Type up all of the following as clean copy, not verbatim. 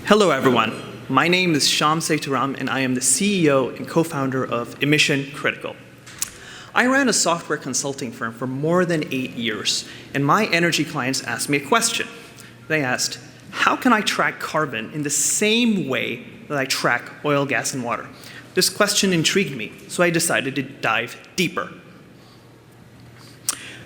Hello, everyone. My name is Shyam Setaram, and I am the CEO and co-founder of Emission Critical. I ran a software consulting firm for more than 8 years, and my energy clients asked me a question. They asked, how can I track carbon in the same way that I track oil, gas, and water? This question intrigued me, so I decided to dive deeper.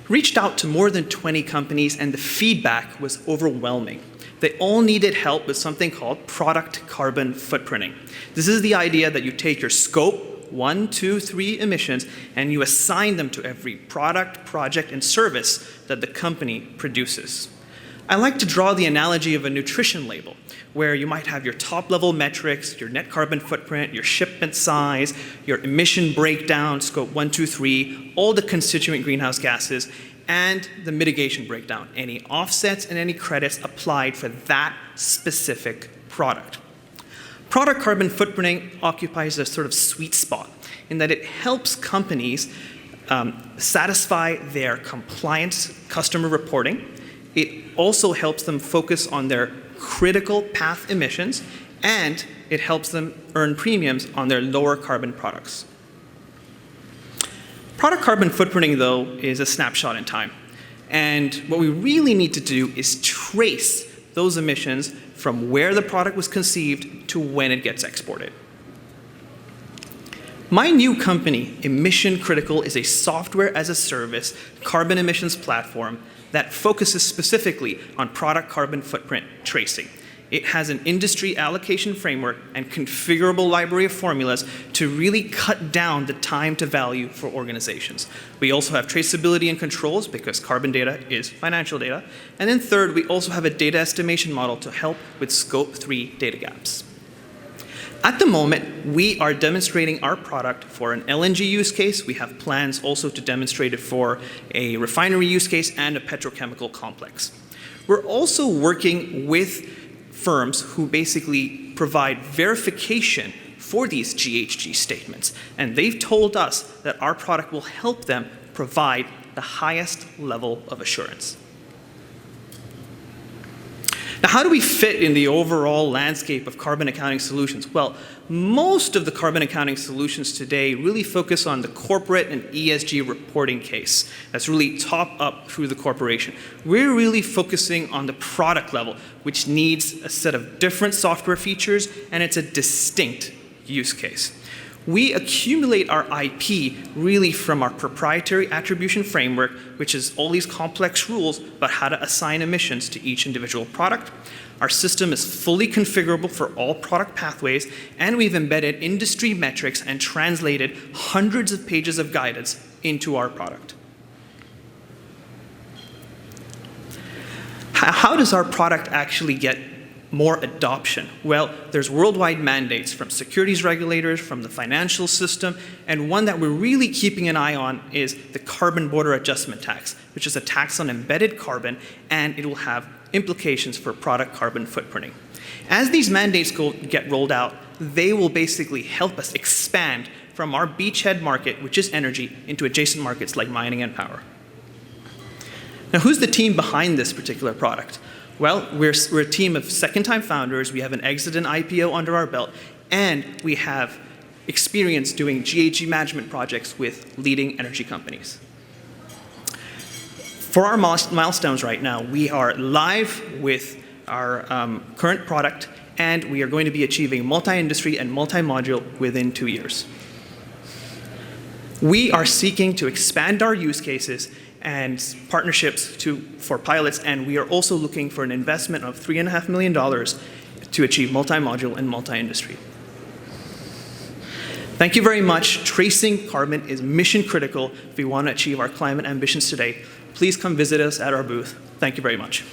Reached out to more than 20 companies, and the feedback was overwhelming. They all needed help with something called product carbon footprinting. This is the idea that you take your scope 1, 2, 3 emissions and you assign them to every product, project, and service that the company produces. I like to draw the analogy of a nutrition label, where you might have your top-level metrics, your net carbon footprint, your shipment size, your emission breakdown, scope 1, 2, 3, all the constituent greenhouse gases, and the mitigation breakdown, any offsets and any credits applied for that specific product. Product carbon footprinting occupies a sort of sweet spot in that it helps companies satisfy their compliance customer reporting. It also helps them focus on their critical path emissions, and it helps them earn premiums on their lower carbon products. Product carbon footprinting, though, is a snapshot in time. And what we really need to do is trace those emissions from where the product was conceived to when it gets exported. My new company, Emission Critical, is a software-as-a-service carbon emissions platform that focuses specifically on product carbon footprint tracing. It has an industry allocation framework and configurable library of formulas to really cut down the time to value for organizations. We also have traceability and controls because carbon data is financial data. And then third, we also have a data estimation model to help with scope 3 data gaps. At the moment, we are demonstrating our product for an LNG use case. We have plans also to demonstrate it for a refinery use case and a petrochemical complex. We're also working with firms who basically provide verification for these GHG statements. And they've told us that our product will help them provide the highest level of assurance. Now, how do we fit in the overall landscape of carbon accounting solutions? Well, most of the carbon accounting solutions today really focus on the corporate and ESG reporting case. That's really top up through the corporation. We're really focusing on the product level, which needs a set of different software features, and it's a distinct use case. We accumulate our IP really from our proprietary attribution framework, which is all these complex rules about how to assign emissions to each individual product. Our system is fully configurable for all product pathways, and we've embedded industry metrics and translated hundreds of pages of guidance into our product. How does our product actually get more adoption? Well, there's worldwide mandates from securities regulators, from the financial system, and one that we're really keeping an eye on is the carbon border adjustment tax, which is a tax on embedded carbon, and it will have implications for product carbon footprinting. As these mandates get rolled out, they will basically help us expand from our beachhead market, which is energy, into adjacent markets like mining and power. Now, who's the team behind this particular product? Well, we're a team of second-time founders. We have an exit and IPO under our belt, and we have experience doing GHG management projects with leading energy companies. For our milestones right now, we are live with our current product, and we are going to be achieving multi-industry and multi-module within 2 years. We are seeking to expand our use cases and partnerships for pilots, and we are also looking for an investment of $3.5 million to achieve multi-module and multi-industry. Thank you very much. Tracing carbon is mission critical if we want to achieve our climate ambitions today. Please come visit us at our booth. Thank you very much.